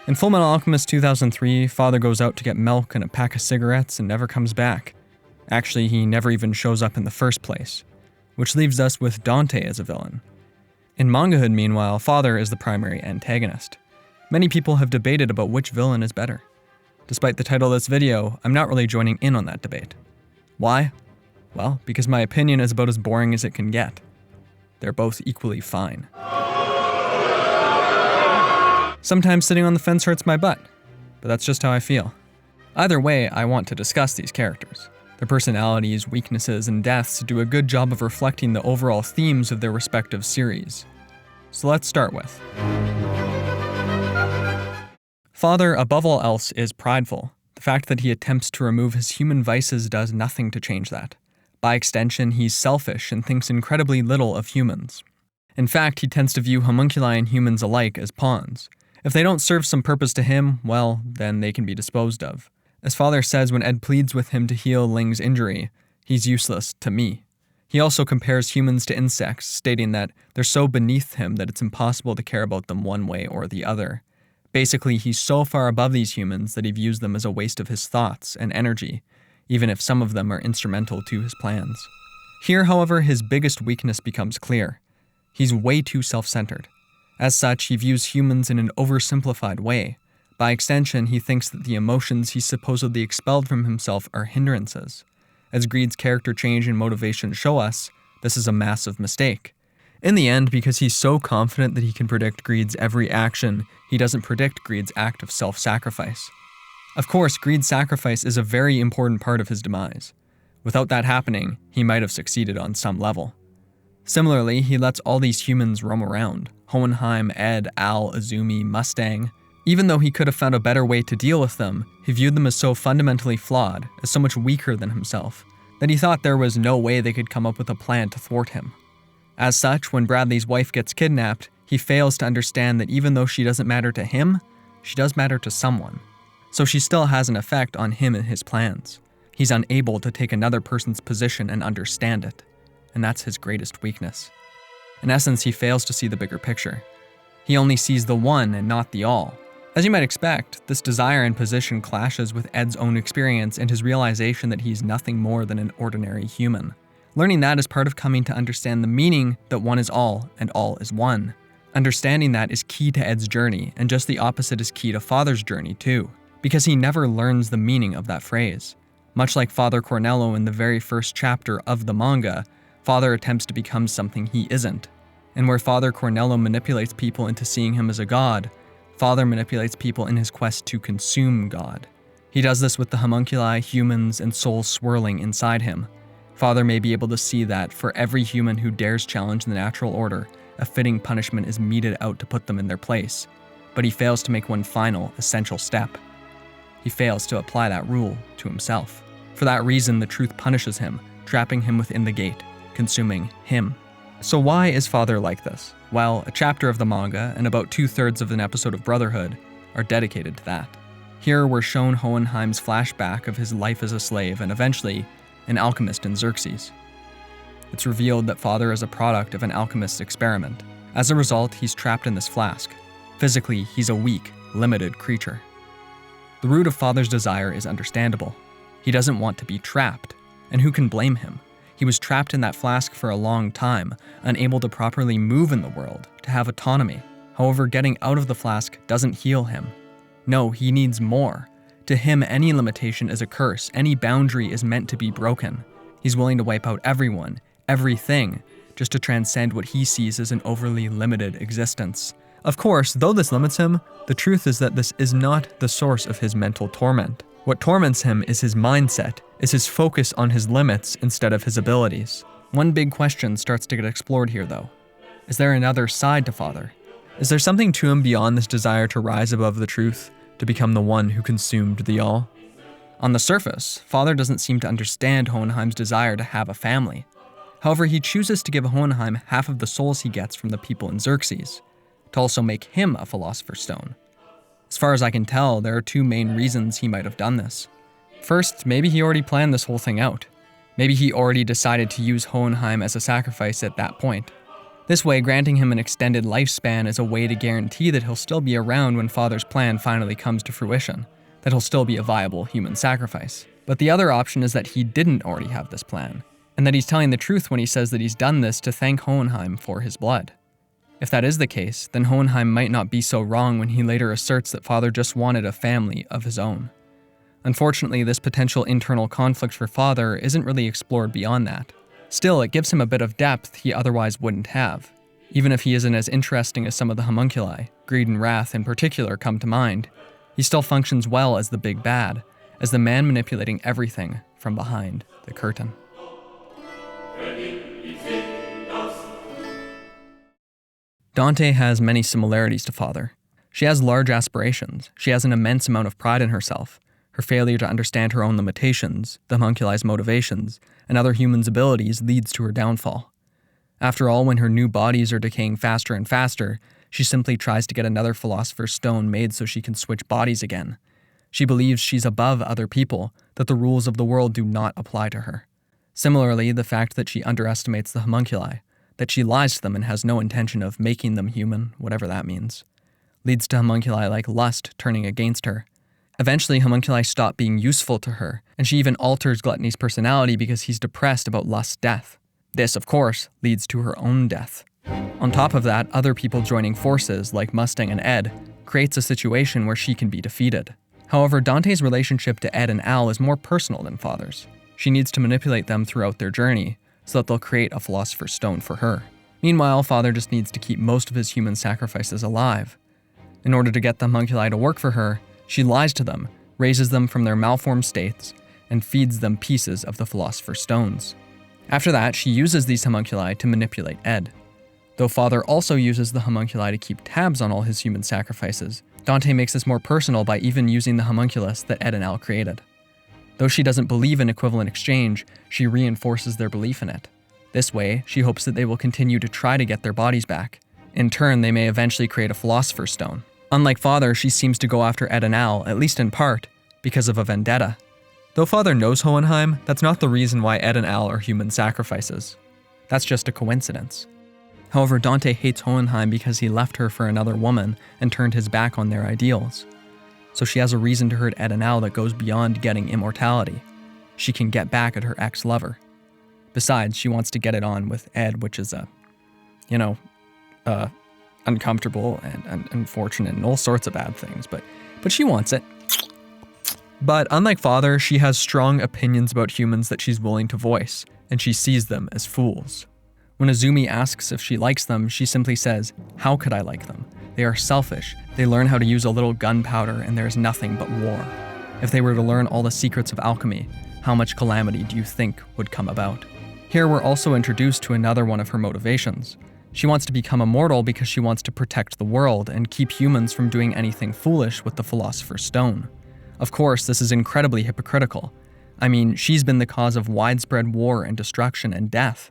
In Fullmetal Alchemist 2003, Father goes out to get milk and a pack of cigarettes and never comes back. Actually, he never even shows up in the first place, which leaves us with Dante as a villain. In Mangahood, meanwhile, Father is the primary antagonist. Many people have debated about which villain is better. Despite the title of this video, I'm not really joining in on that debate. Why? Well, because my opinion is about as boring as it can get. They're both equally fine. Sometimes sitting on the fence hurts my butt, but that's just how I feel. Either way, I want to discuss these characters. Their personalities, weaknesses, and deaths do a good job of reflecting the overall themes of their respective series. So let's start with Father, above all else, is prideful. The fact that he attempts to remove his human vices does nothing to change that. By extension, he's selfish and thinks incredibly little of humans. In fact, he tends to view homunculi and humans alike as pawns. If they don't serve some purpose to him, well, then they can be disposed of. As Father says when Ed pleads with him to heal Ling's injury, he's useless to me. He also compares humans to insects, stating that they're so beneath him that it's impossible to care about them one way or the other. Basically, he's so far above these humans that he views them as a waste of his thoughts and energy, even if some of them are instrumental to his plans. Here, however, his biggest weakness becomes clear. He's way too self-centered. As such, he views humans in an oversimplified way. By extension, he thinks that the emotions he supposedly expelled from himself are hindrances. As Greed's character change and motivation show us, this is a massive mistake. In the end, because he's so confident that he can predict Greed's every action, he doesn't predict Greed's act of self-sacrifice. Of course, Greed's sacrifice is a very important part of his demise. Without that happening, he might have succeeded on some level. Similarly, he lets all these humans roam around. Hohenheim, Ed, Al, Azumi, Mustang. Even though he could have found a better way to deal with them, he viewed them as so fundamentally flawed, as so much weaker than himself, that he thought there was no way they could come up with a plan to thwart him. As such, when Bradley's wife gets kidnapped, he fails to understand that even though she doesn't matter to him, she does matter to someone. So she still has an effect on him and his plans. He's unable to take another person's position and understand it. And that's his greatest weakness. In essence, he fails to see the bigger picture. He only sees the one and not the all. As you might expect, this desire and position clashes with Ed's own experience and his realization that he's nothing more than an ordinary human. Learning that is part of coming to understand the meaning that one is all and all is one. Understanding that is key to Ed's journey, and just the opposite is key to Father's journey too, because he never learns the meaning of that phrase. Much like Father Cornello in the very first chapter of the manga, Father attempts to become something he isn't. And where Father Cornello manipulates people into seeing him as a god, Father manipulates people in his quest to consume God. He does this with the homunculi, humans, and souls swirling inside him. Father may be able to see that for every human who dares challenge the natural order, a fitting punishment is meted out to put them in their place. But he fails to make one final, essential step. He fails to apply that rule to himself. For that reason, the truth punishes him, trapping him within the gate, consuming him. So why is Father like this? Well, a chapter of the manga and about 2/3 of an episode of Brotherhood are dedicated to that. Here we're shown Hohenheim's flashback of his life as a slave and eventually an alchemist in Xerxes. It's revealed that Father is a product of an alchemist's experiment. As a result, he's trapped in this flask. Physically, he's a weak, limited creature. The root of Father's desire is understandable. He doesn't want to be trapped, and who can blame him? He was trapped in that flask for a long time, unable to properly move in the world, to have autonomy. However, getting out of the flask doesn't heal him. No, he needs more. To him, any limitation is a curse, any boundary is meant to be broken. He's willing to wipe out everyone, everything, just to transcend what he sees as an overly limited existence. Of course, though this limits him, the truth is that this is not the source of his mental torment. What torments him is his mindset, is his focus on his limits instead of his abilities. One big question starts to get explored here though. Is there another side to Father? Is there something to him beyond this desire to rise above the truth, to become the one who consumed the all? On the surface, Father doesn't seem to understand Hohenheim's desire to have a family. However, he chooses to give Hohenheim half of the souls he gets from the people in Xerxes, to also make him a Philosopher's Stone. As far as I can tell, there are two main reasons he might have done this. First, maybe he already planned this whole thing out. Maybe he already decided to use Hohenheim as a sacrifice at that point. This way, granting him an extended lifespan is a way to guarantee that he'll still be around when Father's plan finally comes to fruition, that he'll still be a viable human sacrifice. But the other option is that he didn't already have this plan, and that he's telling the truth when he says that he's done this to thank Hohenheim for his blood. If that is the case, then Hohenheim might not be so wrong when he later asserts that Father just wanted a family of his own. Unfortunately, this potential internal conflict for Father isn't really explored beyond that. Still, it gives him a bit of depth he otherwise wouldn't have. Even if he isn't as interesting as some of the homunculi, greed and wrath in particular come to mind, he still functions well as the big bad, as the man manipulating everything from behind the curtain. Dante has many similarities to Father. She has large aspirations. She has an immense amount of pride in herself. Her failure to understand her own limitations, the homunculi's motivations, and other humans' abilities leads to her downfall. After all, when her new bodies are decaying faster and faster, she simply tries to get another Philosopher's Stone made so she can switch bodies again. She believes she's above other people, that the rules of the world do not apply to her. Similarly, the fact that she underestimates the homunculi, that she lies to them and has no intention of making them human, whatever that means, leads to homunculi like lust turning against her. Eventually, homunculi stop being useful to her, and she even alters Gluttony's personality because he's depressed about lust's death. This, of course, leads to her own death. On top of that, other people joining forces, like Mustang and Ed, creates a situation where she can be defeated. However, Dante's relationship to Ed and Al is more personal than Father's. She needs to manipulate them throughout their journey, so that they'll create a Philosopher's Stone for her. Meanwhile, Father just needs to keep most of his human sacrifices alive. In order to get the homunculi to work for her, she lies to them, raises them from their malformed states, and feeds them pieces of the Philosopher's Stones. After that, she uses these homunculi to manipulate Ed. Though Father also uses the homunculi to keep tabs on all his human sacrifices, Dante makes this more personal by even using the homunculus that Ed and Al created. Though she doesn't believe in equivalent exchange, she reinforces their belief in it. This way, she hopes that they will continue to try to get their bodies back. In turn, they may eventually create a Philosopher's Stone. Unlike Father, she seems to go after Ed and Al, at least in part, because of a vendetta. Though Father knows Hohenheim, that's not the reason why Ed and Al are human sacrifices. That's just a coincidence. However, Dante hates Hohenheim because he left her for another woman and turned his back on their ideals. So she has a reason to hurt Ed and Al that goes beyond getting immortality. She can get back at her ex-lover. Besides, she wants to get it on with Ed, which is uncomfortable and unfortunate and all sorts of bad things, but she wants it. But unlike Father, she has strong opinions about humans that she's willing to voice, and she sees them as fools. When Azumi asks if she likes them, she simply says, "How could I like them? They are selfish, they learn how to use a little gunpowder, and there is nothing but war. If they were to learn all the secrets of alchemy, how much calamity do you think would come about?" Here we're also introduced to another one of her motivations. She wants to become immortal because she wants to protect the world and keep humans from doing anything foolish with the Philosopher's Stone. Of course, this is incredibly hypocritical. I mean, she's been the cause of widespread war and destruction and death,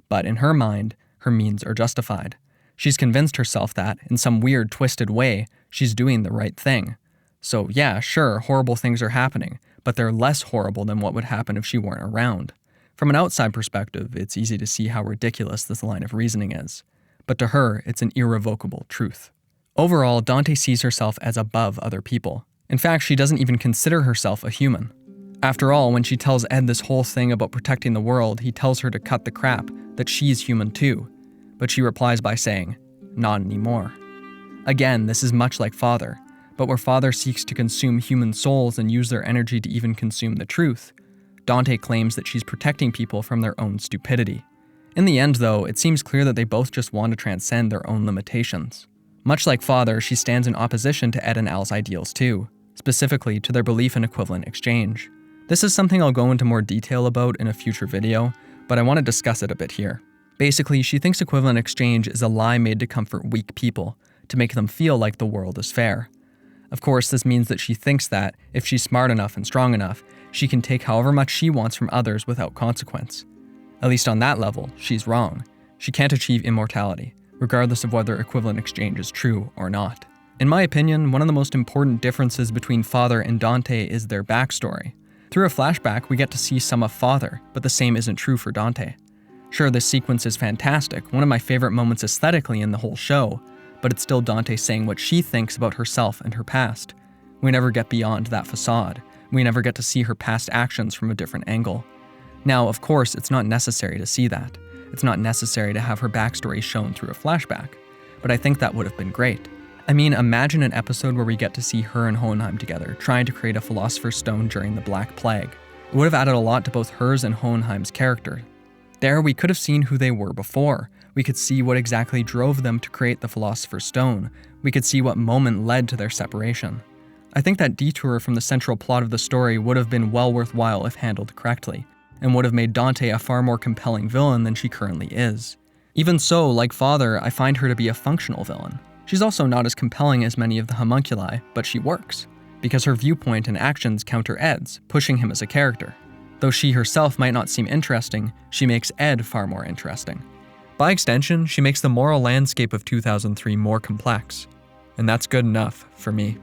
but in her mind, her means are justified. She's convinced herself that, in some weird, twisted way, she's doing the right thing. So yeah, sure, horrible things are happening, but they're less horrible than what would happen if she weren't around. From an outside perspective, it's easy to see how ridiculous this line of reasoning is. But to her, it's an irrevocable truth. Overall, Dante sees herself as above other people. In fact, she doesn't even consider herself a human. After all, when she tells Ed this whole thing about protecting the world, he tells her to cut the crap, that she's human too. But she replies by saying, "Not anymore." Again, this is much like Father, but where Father seeks to consume human souls and use their energy to even consume the truth, Dante claims that she's protecting people from their own stupidity. In the end, though, it seems clear that they both just want to transcend their own limitations. Much like Father, she stands in opposition to Ed and Al's ideals too, specifically to their belief in equivalent exchange. This is something I'll go into more detail about in a future video, but I want to discuss it a bit here. Basically, she thinks equivalent exchange is a lie made to comfort weak people, to make them feel like the world is fair. Of course, this means that she thinks that, if she's smart enough and strong enough, she can take however much she wants from others without consequence. At least on that level, she's wrong. She can't achieve immortality, regardless of whether equivalent exchange is true or not. In my opinion, one of the most important differences between Father and Dante is their backstory. Through a flashback, we get to see some of Father, but the same isn't true for Dante. Sure, this sequence is fantastic, one of my favorite moments aesthetically in the whole show, but it's still Dante saying what she thinks about herself and her past. We never get beyond that facade. We never get to see her past actions from a different angle. Now, of course, it's not necessary to see that. It's not necessary to have her backstory shown through a flashback, but I think that would have been great. I mean, imagine an episode where we get to see her and Hohenheim together, trying to create a Philosopher's Stone during the Black Plague. It would have added a lot to both hers and Hohenheim's character. There, we could have seen who they were before. We could see what exactly drove them to create the Philosopher's Stone. We could see what moment led to their separation. I think that detour from the central plot of the story would have been well worthwhile if handled correctly, and would have made Dante a far more compelling villain than she currently is. Even so, like Father, I find her to be a functional villain. She's also not as compelling as many of the homunculi, but she works, because her viewpoint and actions counter Ed's, pushing him as a character. Though she herself might not seem interesting, she makes Ed far more interesting. By extension, she makes the moral landscape of 2003 more complex, and that's good enough for me.